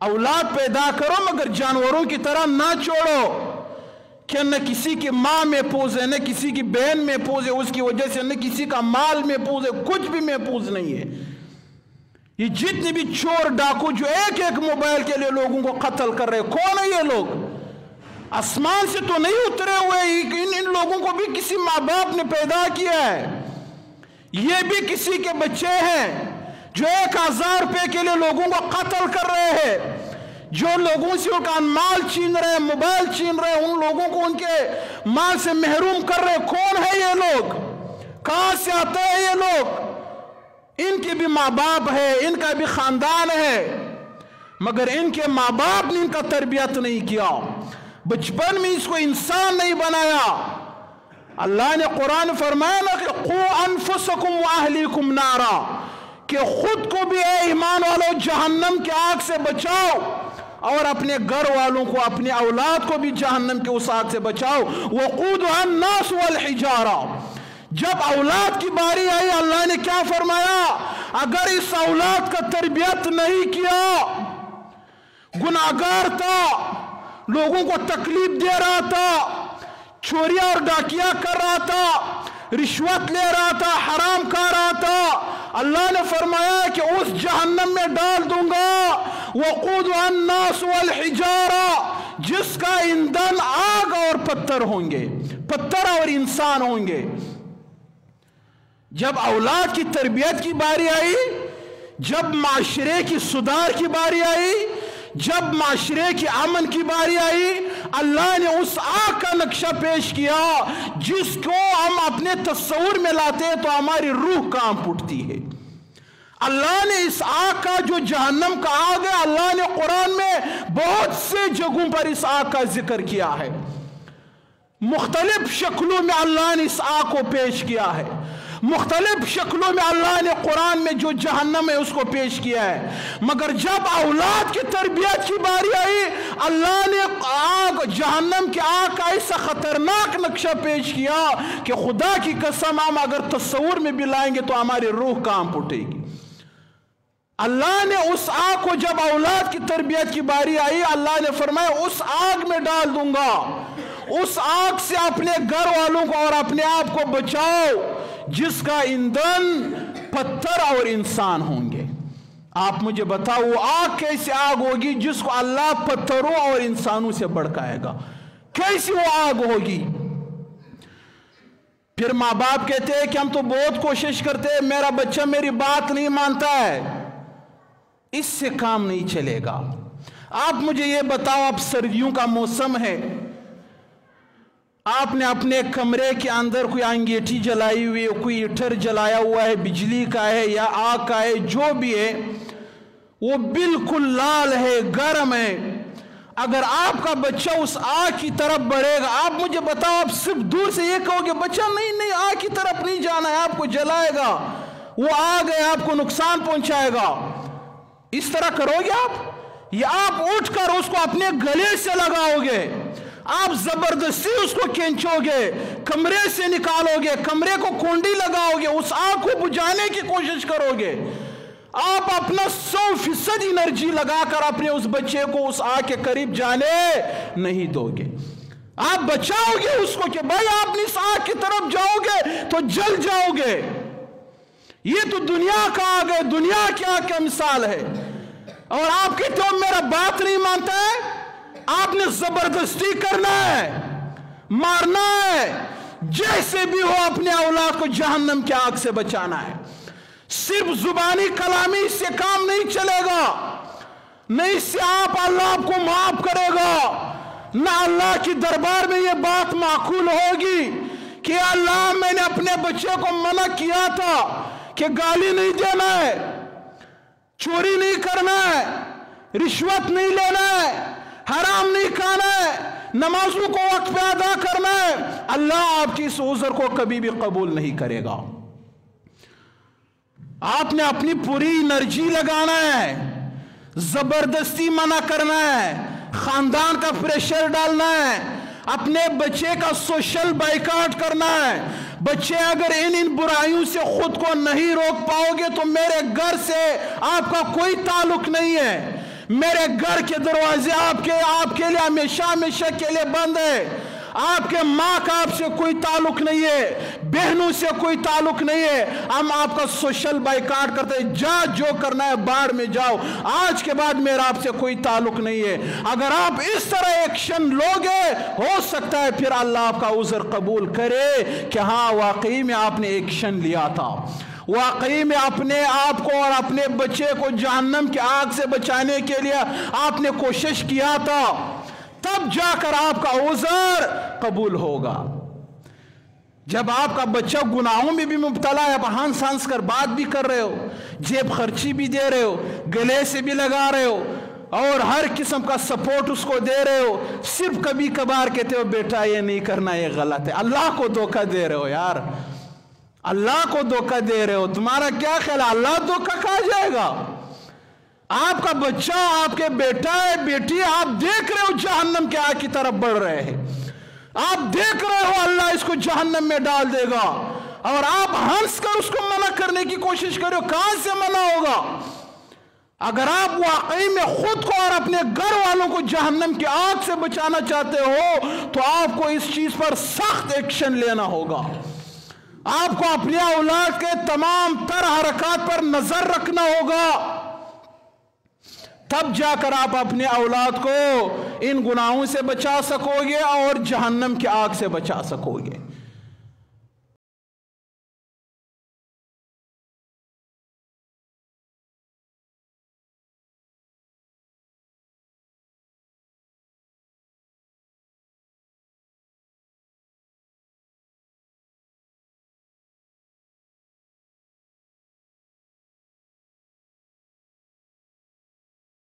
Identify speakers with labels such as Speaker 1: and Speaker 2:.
Speaker 1: औलाद पैदा करो मगर जानवरों की तरह ना छोड़ो कि न किसी की माँ महफूज है, न किसी की बहन महफूज है, उसकी वजह से न किसी का माल महफूज है, कुछ भी महफूज नहीं है। ये जितने भी चोर डाकू जो एक एक मोबाइल के लिए लोगों को कत्ल कर रहे हैं, कौन है ये लोग? आसमान से तो नहीं उतरे हुए, इन लोगों को भी किसी माँ बाप ने पैदा किया है। ये भी किसी के बच्चे हैं जो 1000 रुपए के लिए लोगों को कत्ल कर रहे हैं, जो लोगों से उनका माल छीन रहे हैं, मोबाइल छीन रहे हैं, उन लोगों को उनके माल से महरूम कर रहे हैं। कौन है ये लोग? कहां से आते हैं ये लोग? इनके भी माँ बाप है, इनका भी खानदान है, मगर इनके माँ बाप ने इनका तरबियत नहीं किया, बचपन में इसको इंसान नहीं बनाया। अल्लाह ने कुरान फरमाया ना कि क़ू अनफुसकुम व अहलीकुम नारा, कि खुद को भी ए ईमान वालों जहन्नम की आग से बचाओ और अपने घर वालों को, अपने औलाद को भी जहन्नम के उस आग से बचाओ। वक़ूदुहा अन्नास वल हिजारा। जब औलाद की बारी आई, अल्लाह ने क्या फरमाया? अगर इस औलाद का तरबियत नहीं किया, गुनाहगार था, लोगों को तकलीफ दे रहा था, चोरियां और डाकिया कर रहा था, रिश्वत ले रहा था, हराम खा रहा था, अल्लाह ने फरमाया कि उस जहन्नम में डाल दूंगा। वक़ूदुहा अन्नास वल हिजारा, जिसका ईंधन आग और पत्थर होंगे, पत्थर और इंसान होंगे। जब औलाद की तरबियत की बारी आई, जब माशरे की सुधार की बारी आई, जब माशरे की अमन की बारी आई, अल्लाह ने उस आग का नक्शा पेश किया जिसको हम अपने तस्वुर में लाते हैं तो हमारी रूह कांप उठती है। अल्लाह ने इस आग का, जो जहन्नम का आग है, अल्लाह ने कुरान में बहुत से जगहों पर इस आग का जिक्र किया है। मुख्तलिफ शक्लों में अल्लाह ने इस आग को पेश किया है। मुख्तलिफ शक्लों में अल्लाह ने कुरान में जो जहन्नम है उसको पेश किया है। मगर जब औलाद की तरबियत की बारी आई, अल्लाह ने आग, जहन्नम की आग का ऐसा खतरनाक नक्शा पेश किया कि खुदा की कसम हम अगर तस्वुर में भी लाएंगे तो हमारी रूह कांप उठेगी। अल्लाह ने उस आग को, जब औलाद की तरबियत की बारी आई, अल्लाह ने फरमाया उस आग में डाल दूंगा, उस आग से अपने घर वालों को और अपने आप को बचाओ जिसका ईंधन पत्थर और इंसान होंगे। आप मुझे बताओ वो आग कैसी आग होगी जिसको अल्लाह पत्थरों और इंसानों से भड़काएगा? कैसी वो आग होगी? फिर माँ बाप कहते हैं कि हम तो बहुत कोशिश करते हैं, मेरा बच्चा मेरी बात नहीं मानता है। इससे काम नहीं चलेगा। आप मुझे ये बताओ, अब सर्दियों का मौसम है, आपने अपने कमरे के अंदर कोई अंगीठी जलाई हुई है, कोई हीटर जलाया हुआ है, बिजली का है या आग का है, जो भी है वो बिल्कुल लाल है, गर्म है। अगर आपका बच्चा उस आग की तरफ बढ़ेगा, आप मुझे बताओ, आप सिर्फ दूर से ये कहोगे बच्चा नहीं नहीं आग की तरफ नहीं जाना है, आपको जलाएगा, वो आग है, आपको नुकसान पहुंचाएगा, इस तरह करोगे आप? या आप उठकर उसको अपने गले से लगाओगे, आप जबरदस्ती उसको खींचोगे, कमरे से निकालोगे, कमरे को कुंडी लगाओगे, उस आग को बुझाने की कोशिश करोगे, आप अपना 100% एनर्जी लगाकर अपने उस बच्चे को उस आग के करीब जाने नहीं दोगे। आप बचाओगे उसको कि भाई आप इस आग की तरफ जाओगे तो जल जाओगे। ये तो दुनिया का आग है, दुनिया की आग का मिसाल है। और आप कहते हो मेरा बात नहीं मानता है, आपने जबरदस्ती करना है, मारना है, जैसे भी हो अपने औलाद को जहन्नम की आग से बचाना है। सिर्फ जुबानी कलामी से काम नहीं चलेगा, नहीं इससे आप अल्लाह आपको माफ करेगा, ना अल्लाह की दरबार में यह बात माकूल होगी कि अल्लाह मैंने अपने बच्चे को मना किया था कि गाली नहीं देना है, चोरी नहीं करना है, रिश्वत नहीं लेना है, हराम नहीं खाना है, नमाजों को वक्त पे अदा करना है। अल्लाह आपकी इस उज़र को कभी भी कबूल नहीं करेगा। आपने अपनी पूरी एनर्जी लगाना है, जबरदस्ती मना करना है, खानदान का प्रेशर डालना है, अपने बच्चे का सोशल बाइकाट करना है। बच्चे अगर इन बुराइयों से खुद को नहीं रोक पाओगे तो मेरे घर से आपका कोई ताल्लुक नहीं है, मेरे घर के दरवाजे आपके लिए हमेशा हमेशा के लिए बंद है। आपके माँ का आपसे कोई ताल्लुक नहीं है, बहनों से कोई ताल्लुक नहीं है। हम आपका सोशल बाइकाट करते हैं, जो करना है बाहर में जाओ, आज के बाद मेरा आपसे कोई ताल्लुक नहीं है। अगर आप इस तरह एक्शन लोगे, हो सकता है फिर अल्लाह आपका उज़र कबूल करे कि हाँ वाकई में आपने एक्शन लिया था, वाकई में अपने आप को और अपने बच्चे को जहन्नम की आग से बचाने के लिए आपने कोशिश किया था, तब जाकर आपका उज़र कबूल होगा। जब आपका बच्चा गुनाहों में भी मुब्तला है, आप हंस हंस कर बात भी कर रहे हो, जेब खर्ची भी दे रहे हो, गले से भी लगा रहे हो और हर किस्म का सपोर्ट उसको दे रहे हो, सिर्फ कभी कभार कहते हो बेटा ये नहीं करना, ये गलत है। अल्लाह को धोखा दे रहे हो यार, अल्लाह को धोखा दे रहे हो। तुम्हारा क्या ख्याल है अल्लाह धोखा खा जाएगा? आपका बच्चा आपके बेटा है, बेटी है, आप देख रहे हो जहन्नम के आग की तरफ बढ़ रहे हैं, आप देख रहे हो अल्लाह इसको जहन्नम में डाल देगा, और आप हंस कर उसको मना करने की कोशिश कर रहे हो। कहां से मना होगा? अगर आप वाकई में खुद को और अपने घर वालों को जहन्नम की आग से बचाना चाहते हो तो आपको इस चीज पर सख्त एक्शन लेना होगा। आपको अपने औलाद के तमाम तर हरकत पर नजर रखना होगा, तब जाकर आप अपने औलाद को इन गुनाहों से बचा सकोगे और जहन्नम की आग से बचा सकोगे।